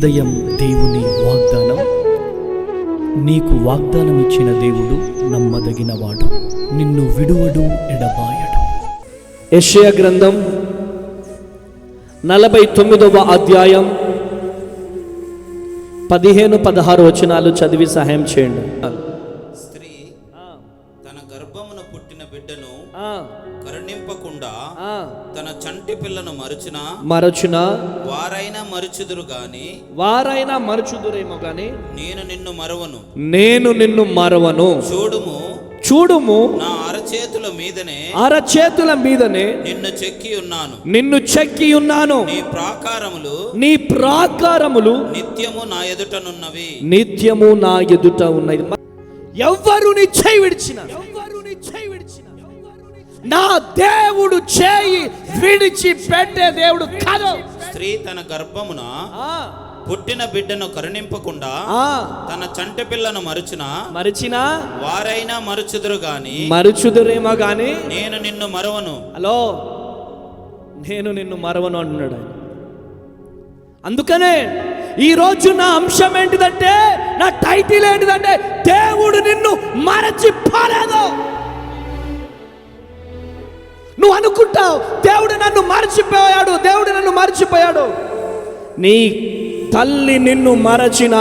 ఉదయం దేవుని వాగ్దానం. నీకు వాగ్దానం ఇచ్చిన దేవుడు నమ్మదగినవాడు, నిన్ను విడువడు, ఎడబాయడు. యెషయా గ్రంథం 49వ అధ్యాయం 15-16 వచనాలు చదివి సహాయం చేయండి. స్త్రీ తన గర్భమున పుట్టిన బిడ్డను కరుణింపకుండా తన చంటి పిల్లను మరచున వారైనా మరచుదురేమో గాని నేను నిన్ను మరవను. చూడుము నా అరచేతుల మీదనే నిన్ను చెక్కి ఉన్నాను. నీ ప్రాకారములు నిత్యము నా ఎదుట ఉన్నవి. ఎవ్వరు నీ చేయి విడిచిన నా దేవుడు చేయి విడిచి పెట్టే దేవుడు కాదు. స్త్రీ తన గర్భమున పుట్టిన బిడ్డను కరుణింపకుండా తన చంటి పిల్లను మరచినా వారైనా మరచుదురేమో గాని నేను నిన్ను మరవను. హలో, నేను నిన్ను మరవను అంటున్నాడు ఆయన. అందుకనే ఈ రోజు నా అంశం ఏంటిదంటే, నా టైటిల్ ఏంటిదంటే, దేవుడు నిన్ను మరచిపోలేదు. నువ్వు అనుకుంటావు దేవుడు నన్ను మరచిపోయాడు. నీ తల్లి నిన్ను మరచిన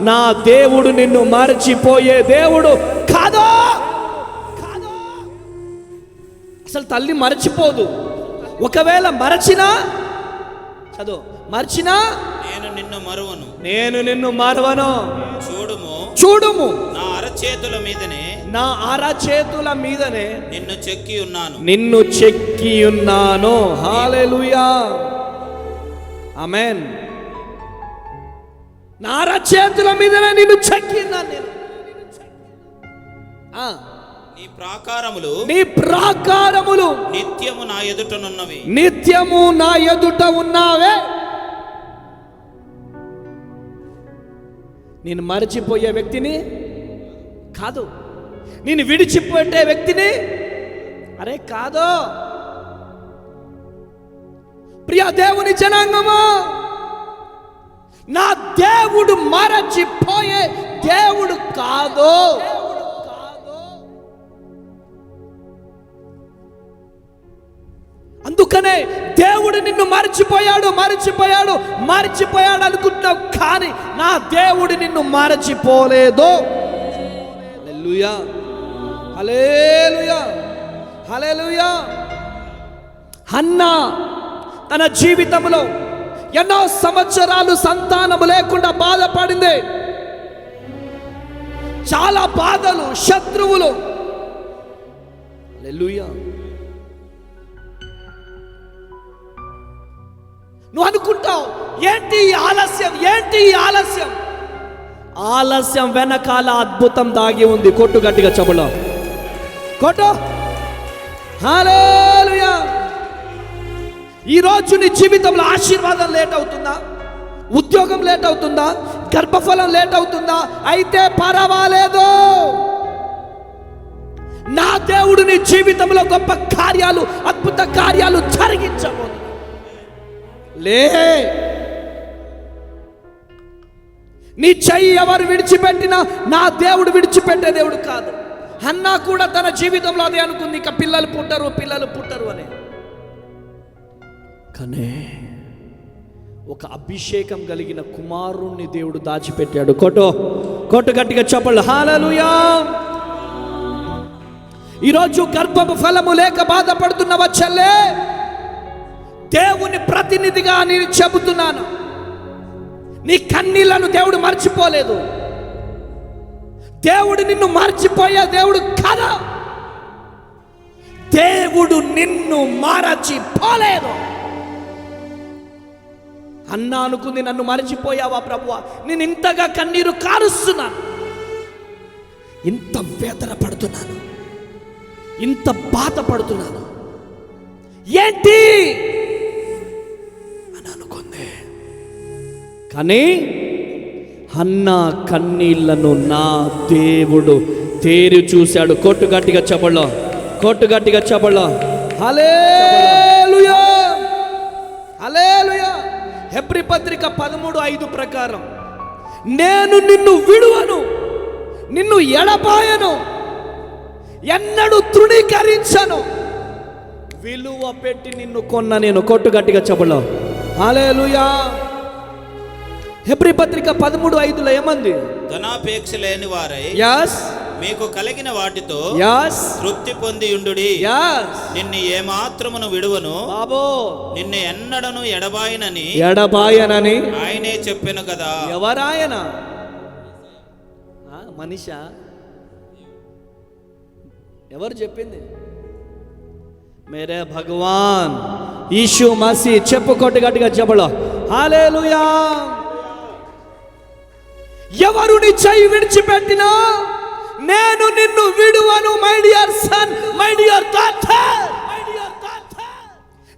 నా దేవుడు నిన్ను మరచిపోయే దేవుడు కాదు. అసలు తల్లి మరచిపోదు. ఒకవేళ మరచినా నేను నిన్ను మరవను. చూడుము నా అరచేతుల మీదనే నిన్ను చెక్కి ఉన్నాను. హల్లెలూయా, ఆమేన్. నా అరచేతుల మీదనే నిన్ను చెక్కి ఉన్నాను నేను. నీ ప్రాకారములు నిత్యము నా ఎదుట ఉన్నావే. నేను మరచిపోయే వ్యక్తిని కాదు, నేను విడిచిపెట్టే వ్యక్తిని కాదు. ప్రియ దేవుని జనాంగమా, నా దేవుడు మరచిపోయే దేవుడు కాదు. అందుకనే దేవుడు నిన్ను మరచిపోయాడు అనుకుంటున్నావు, కానీ నా దేవుడు నిన్ను మరచిపోలేదు. హల్లెలూయా, హల్లెలూయా, హల్లెలూయా. హన్నా తన జీవితంలో ఎన్నో సంవత్సరాలు సంతానము లేకుండా బాధపడింది. చాలా బాధలు, శత్రువులు. హల్లెలూయా. నువ్వు అనుకుంటావు ఏంటి ఆలస్యం వెనకాల అద్భుతం దాగి ఉంది. కొట్టు గట్టిగా చెబులో కొట్టు. హల్లెలూయా. ఈరోజు నీ జీవితంలో ఆశీర్వాదం లేట్ అవుతుందా? ఉద్యోగం లేట్ అవుతుందా? గర్భఫలం లేట్ అవుతుందా? అయితే పర్వాలేదు, నా దేవుడు నీ జీవితంలో గొప్ప కార్యాలు, అద్భుత కార్యాలు జరిగించబోతున్నాడు. నీ చెయ్యి ఎవరు విడిచిపెట్టినా నా దేవుడు విడిచిపెట్టే దేవుడు కాదు. హన్నా కూడా తన జీవితంలో అదే అనుకుంది, ఇక పిల్లలు పుట్టరు అని. కానీ ఒక అభిషేకం కలిగిన కుమారుణ్ణి దేవుడు దాచిపెట్టాడు. కొట్టు గట్టిగా చెప్పండి. హల్లెలూయా. ఈరోజు గర్భపు ఫలము లేక బాధపడుతున్నవా చెల్లే? దేవుని ప్రతినిధిగా నేను చెబుతున్నాను, నీ కన్నీళ్లను దేవుడు మర్చిపోలేదు. దేవుడు నిన్ను మర్చిపోయే దేవుడు కాదు. దేవుడు నిన్ను మరచిపోలేదు. అన్నా అనుకుంది, నన్ను మరచిపోయావా ప్రభువా? నేను ఇంతగా కన్నీరు కారుస్తున్నాను, ఇంత వేదన పడుతున్నాను, ఇంత బాధపడుతున్నాను, ఏంటి అని అనుకుంది. కానీ హన్నా కన్నీళ్లను నా దేవుడు తేరి చూశాడు. కొట్టు గట్టిగా చెప్పలో హల్లెలూయా, హల్లెలూయా. హెబ్రీ పత్రిక 13:5 ప్రకారం, నేను నిన్ను విడువను, నిన్ను ఎడబాయను, ఎన్నడూ తృణీకరించను, విలువ పెట్టి నిన్ను కొన్న నేను. కొట్టు గట్టిగా చెప్పలో హల్లెలూయా. హెబ్రీ పత్రిక 13:5లో ఏమంది? ధనాపేక్ష లేని వారై మీకు కలిగిన వాటితో తృప్తి పొంది ఉండుడి. నిన్ను ఏమాత్రమును విడువను, నిన్ను ఎన్నడను ఎడబాయనని ఆయనే చెప్పెను కదా. ఎవరాయన? మనిషా? ఎవరు చెప్పింది? మేరే భగవాన్ యీశు మసీ. చెప్పు కొట్టు గట్టిగా చెప్పలో హల్లెలూయా. ఎవరు నీ చెయ్యి విడిచిపెట్టినా నేను నిన్ను విడువను. My dear son, my dear daughter,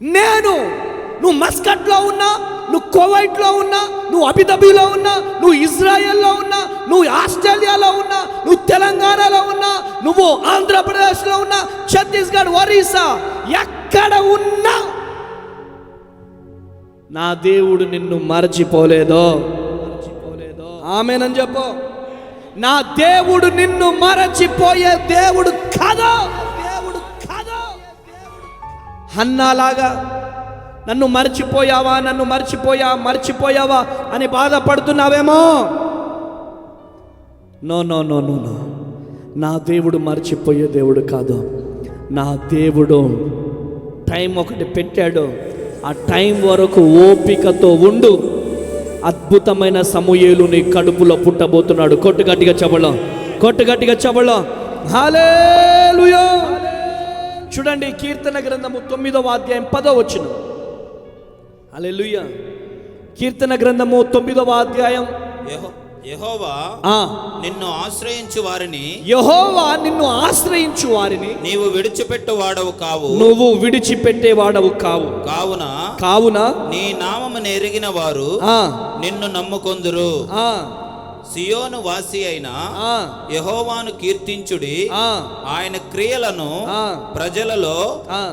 నేను నువ్వు మస్కట్లో ఉన్నా, నువ్వు కువైట్లో ఉన్నా, నువ్వు అబుదాబిలో ఉన్నా, నువ్వు ఇజ్రాయెల్లో ఉన్నా, నువ్వు ఆస్ట్రేలియాలో ఉన్నా, నువ్వు తెలంగాణలో ఉన్నా, నువ్వు ఆంధ్రప్రదేశ్లో ఉన్నా, ఛత్తీస్గఢ్, ఒరిస్సా, ఎక్కడ ఉన్నా నా దేవుడు నిన్ను మరచిపోలేదో. ఆమేనని చెప్పు. నా దేవుడు నిన్ను మరచిపోయే దేవుడు కాదు. హన్నాలాగా నన్ను మర్చిపోయావా, నన్ను మర్చిపోయావా అని బాధపడుతున్నావేమో. No no no no no, నా దేవుడు మర్చిపోయే దేవుడు కాదు. నా దేవుడు టైం ఒకటి పెట్టాడు, ఆ టైం వరకు ఓపికతో ఉండు. అద్భుతమైన సమూయేలు నీ కడుపులో పుట్టబోతున్నాడు. కొట్టు గట్టిగా చెప్పలో హల్లెలూయా. చూడండి, కీర్తన గ్రంథము 9వ అధ్యాయం 10వ వచనం. హల్లెలూయా. కీర్తన గ్రంథము 9వ అధ్యాయం. యెహోవా నిన్ను ఆశ్రయించు వారిని నీవు విడిచిపెట్టేవాడవు కావు. కావున నీ నామమును ఎరిగిన వారు నిన్ను నమ్ముకొందురు. సియోను వాసి అయిన యెహోవాను కీర్తించుడి, ఆయన క్రియలను ప్రజలలో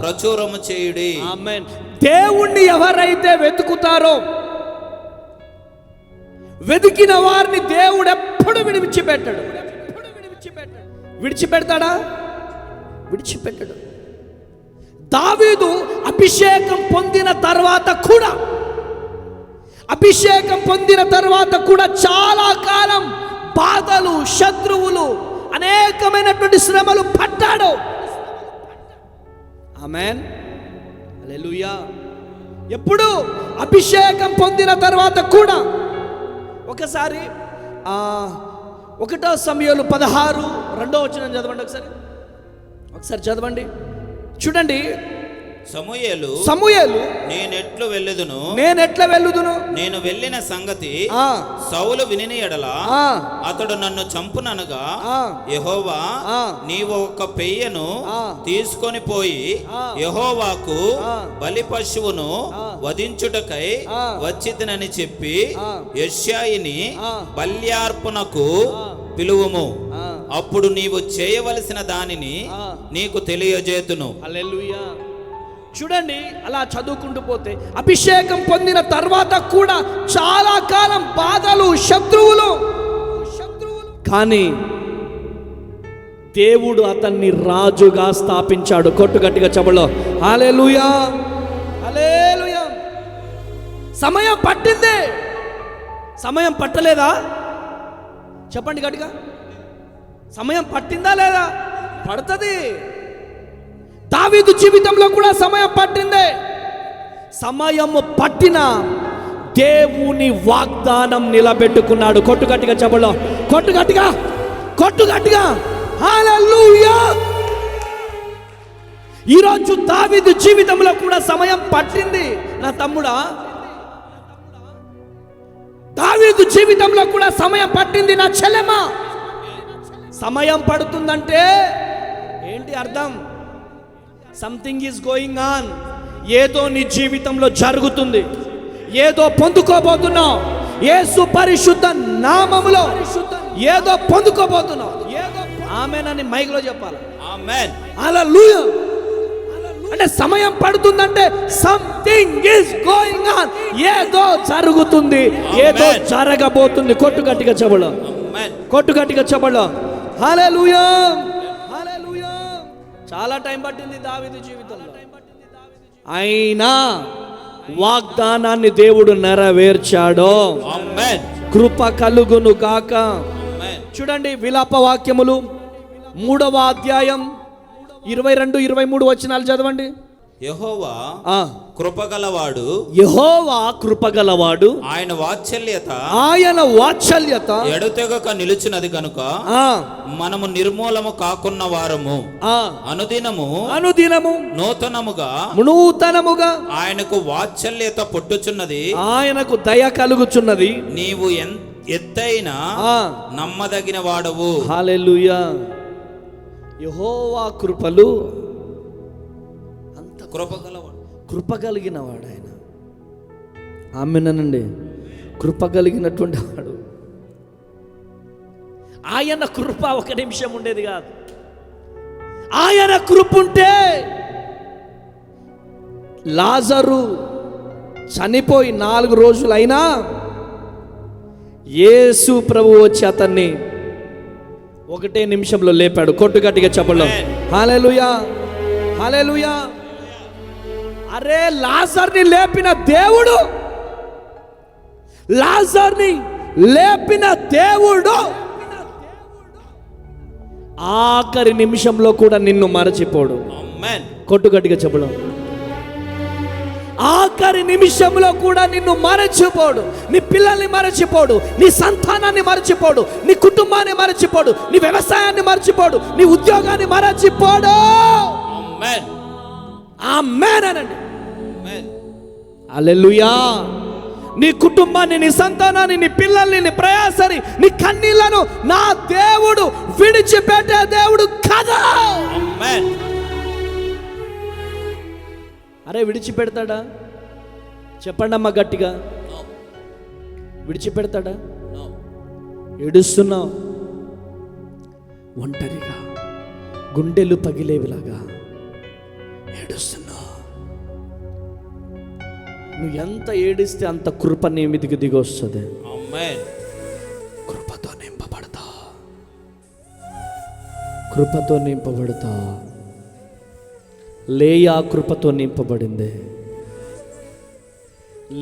ప్రచురము చేయుడి. ఆమేన్. దేవుణ్ణి ఎవరైతే వెతుకుతారో, వెతికిన వారిని దేవుడు ఎప్పుడు విడిచిపెట్టాడు. విడిచిపెడతాడా? విడిచిపెట్టాడు. దావీదు అభిషేకం పొందిన తర్వాత కూడా చాలా కాలం బాధలు, శత్రువులు, అనేకమైనటువంటి శ్రమలు పడ్డాడు. ఆమేన్, హల్లెలూయా. ఎప్పుడు? అభిషేకం పొందిన తర్వాత కూడా. ఒకసారి 1 సమూయేలు 16:2 చదవండి. ఒకసారి చదవండి. చూడండి, సమూయేలు నేనెట్ల వెళ్ళుదును, నేను వెళ్ళిన సంగతి సౌలు వినిన ఎడల అతడు నన్ను చంపుననగా, యెహోవా నీవు ఒక పెయ్యను తీసుకొని పోయి యెహోవాకు బలి పశువును వధించుటకై వచ్చితినని చెప్పి యెష్యాయిని బల్యార్పణకు పిలువుము, అప్పుడు నీవు చేయవలసిన దానిని నీకు తెలియజేతును. హల్లెలూయా. చూడండి, అలా చదువుకుంటూ పోతే అభిషేకం పొందిన తర్వాత కూడా చాలా కాలం బాధలు, శత్రువులు. కానీ దేవుడు అతన్ని రాజుగా స్థాపించాడు. కొట్టు గట్టిగా చెప్పలో హల్లెలూయా, హల్లెలూయా. సమయం పట్టింది. సమయం పట్టలేదా? చెప్పండి గట్టిగా. సమయం పట్టిందా లేదా? పడుతుంది. దావీదు జీవితంలో కూడా సమయం పట్టింది. సమయం పట్టిన దేవుని వాగ్దానం నిలబెట్టుకున్నాడు. కొట్టు గట్టిగా చెప్పలో, కొట్టు గట్టిగా హల్లెలూయా. ఈరోజు దావీదు జీవితంలో కూడా సమయం పట్టింది. నా తమ్ముడా, దావీదు జీవితంలో కూడా సమయం పట్టింది. నా చెల్లెమా, సమయం పడుతుందంటే ఏంటి అర్థం? Something is going on. ఏదో నీ జీవితంలో జరుగుతుంది, ఏదో పొందుకోబోతున్నావు. యేసు పరిశుద్ధ నామములో ఏదో పొందుకోబోతున్నావు. ఆమేన్ అని మైక్లో చెప్పాలి. ఆమేన్, హల్లెలూయా. ఎందుకంటే సమయం పడుతుందంటే సంథింగ్ ఈస్ గోయింగ్ ఆన్, ఏదో జరుగుతుంది, ఏదో జరగబోతుంది. కొట్టు గట్టిగా చెబులో, కొట్టు గట్టిగా చెబులో. హల్లెలూయా, హల్లెలూయా. చాలా టైం పట్టింది దావీదు జీవితంలో, అయినా వాగ్దానాన్ని దేవుడు నెరవేర్చాడు. కృప కలుగును గాక. చూడండి విలాప వాక్యములు 3వ అధ్యాయం 22-23 వచనాలు చదవండి. యెహోవా కృపగలవాడు, యెహోవా కృపగలవాడు, ఆయన వాత్సల్యత ఎడతెగక నిలుచున్నది కనుక మనము నిర్మూలము కాకున్న వారము అనుదినము నూతనముగా ఆయనకు వాత్సల్యత పుట్టుచున్నది, ఆయనకు దయ కలుగుచున్నది. నీవు ఎత్తైన నమ్మదగిన వాడవు. హల్లెలూయా. యెహోవా కృపలు అంత కృప కలిగిన వాడు ఆయన. ఆమేనండి. కృప కలిగినటువంటి వాడు ఆయన. కృప ఒక నిమిషం ఉండేది కాదు. ఆయన కృప ఉంటే లాజరు చనిపోయి 4 రోజులైనా యేసు ప్రభు వచ్చి అతన్ని 1 నిమిషంలో లేపాడు. కొట్టు గట్టిగా చెప్పలో. హల్లెలూయా, హల్లెలూయా. అరే లాజర్ని లేపిన దేవుడు, లాజర్ని లేపిన దేవుడు ఆఖరి నిమిషంలో కూడా నిన్ను మరచిపోడు. కొట్టు గట్టిగా చెప్పడం. ఆఖరి నిమిషంలో కూడా నిన్ను మరచిపోడు. నీ పిల్లల్ని మరచిపోడు, నీ సంతానాన్ని మరచిపోడు, నీ కుటుంబాన్ని మరచిపోడు, నీ వ్యవసాయాన్ని మరచిపోడు, నీ ఉద్యోగాన్ని మరచిపోడు. ఆమేన్ అనండి. హల్లెలూయా. నీ కుటుంబాన్ని, నీ సంతానాన్ని, నీ పిల్లల్ని, నీ ప్రయాసని, నీ కన్నీళ్లను నా దేవుడు విడిచిపెట్టే దేవుడు కదా. అరే విడిచిపెడతాడా? చెప్పండి అమ్మా గట్టిగా. విడిచిపెడతాడా? ఏడుస్తున్నావు ఒంటరిగా, గుండెలు పగిలేవిలాగా ఏడుస్తున్నావు. నువ్వు ఎంత ఏడిస్తే అంత కృప నీ మీదికి దిగి వస్తుంది. కృపతో నింపబడతా, కృపతో నింపబడతా. లేయా కృపతో నింపబడింది.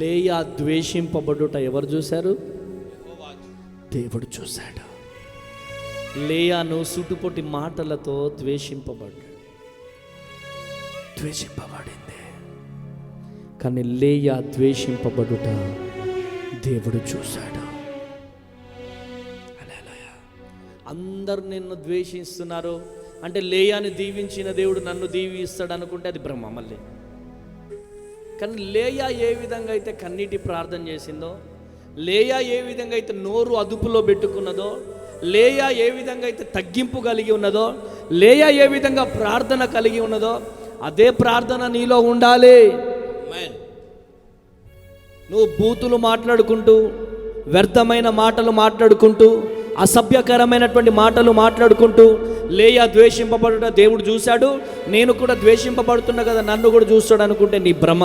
లేయా ద్వేషింపబడుట ఎవరు చూశారు? దేవుడు చూశాడు. లేయాను సుటుపొట్టి మాటలతో ద్వేషింపబడింది. కానీ లేయా ద్వేషింపబడుట దేవుడు చూశాడు. అందరు నిన్ను ద్వేషిస్తున్నారు అంటే లేయాని దీవించిన దేవుడు నన్ను దీవిస్తాడు అనుకుంటే అది భ్రమ మళ్ళీ. కానీ లేయా ఏ విధంగా అయితే కన్నీటి ప్రార్థన చేసిందో, లేయా ఏ విధంగా అయితే నోరు అదుపులో పెట్టుకున్నదో, లేయా ఏ విధంగా అయితే తగ్గింపు కలిగి ఉన్నదో, లేయా ఏ విధంగా ప్రార్థన కలిగి ఉన్నదో, అదే ప్రార్థన నీలో ఉండాలి. నువ్వు బూతులు మాట్లాడుకుంటూ, వ్యర్థమైన మాటలు మాట్లాడుకుంటూ, అసభ్యకరమైనటువంటి మాటలు మాట్లాడుకుంటూ లేయా ద్వేషింపబడుట దేవుడు చూశాడు, నేను కూడా ద్వేషింపబడుతున్నా కదా నన్ను కూడా చూస్తాడు అనుకుంటే నీ భ్రమ.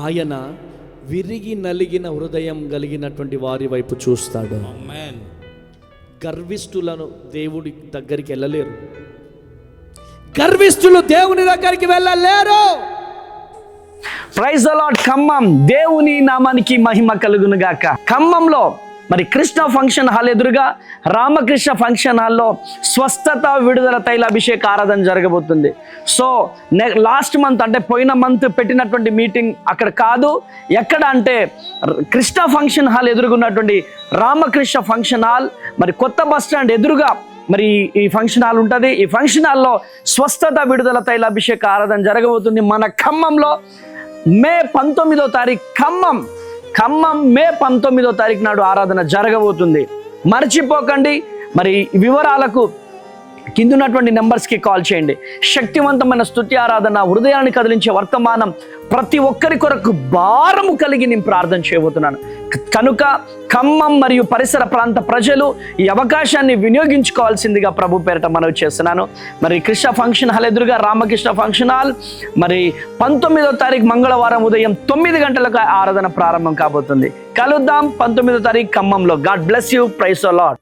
ఆయన విరిగి నలిగిన హృదయం కలిగినటువంటి వారి వైపు చూస్తాడు. గర్విష్ఠులను దేవుడి దగ్గరికి వెళ్ళలేరు. గర్విష్ఠులు దేవుని దగ్గరికి వెళ్ళలేరు. Praise the lord. ఖమ్మం దేవుని నామానికి మహిమ కలుగును గాక. ఖమ్మంలో మరి కృష్ణ ఫంక్షన్ హాల్ ఎదురుగా రామకృష్ణ ఫంక్షన్ హాల్లో స్వస్థత విడుదల తైలాభిషేక ఆరాధన జరగబోతుంది. సో లాస్ట్ మంత్ అంటే పోయిన మంత్ పెట్టినటువంటి మీటింగ్ అక్కడ కాదు, ఎక్కడ అంటే కృష్ణ ఫంక్షన్ హాల్ ఎదురుగున్నటువంటి రామకృష్ణ ఫంక్షన్ హాల్, మరి కొత్త బస్ స్టాండ్ ఎదురుగా మరి ఈ ఫంక్షన్ హాల్ ఉంటుంది. ఈ ఫంక్షన్ హాల్లో స్వస్థత విడుదల తైలాభిషేక ఆరాధన జరగబోతుంది. మన ఖమ్మంలో మే 19వ తారీఖు ఖమ్మం మే 19వ తారీఖు నాడు ఆరాధన జరగబోతుంది. మర్చిపోకండి. మరి వివరాలకు కింద ఉన్నటువంటి నెంబర్స్కి కాల్ చేయండి. శక్తివంతమైన స్తుతి ఆరాధన, హృదయాన్ని కదిలించే వర్తమానం ప్రతి ఒక్కరి కొరకు భారము కలిగి నేను ప్రార్థన చేయబోతున్నాను కనుక ఖమ్మం మరియు పరిసర ప్రాంత ప్రజలు ఈ అవకాశాన్ని వినియోగించుకోవాల్సిందిగా ప్రభు పేరిట మనవి చేస్తున్నాను. మరి కృష్ణ ఫంక్షన్ హాల్ ఎదురుగా రామకృష్ణ ఫంక్షన్ హాల్, మరి 19వ తారీఖు మంగళవారం ఉదయం 9 గంటలకు ఆరాధన ప్రారంభం కాబోతుంది. కలుద్దాం 19వ తారీఖు ఖమ్మంలో. God bless you. Praise the lord.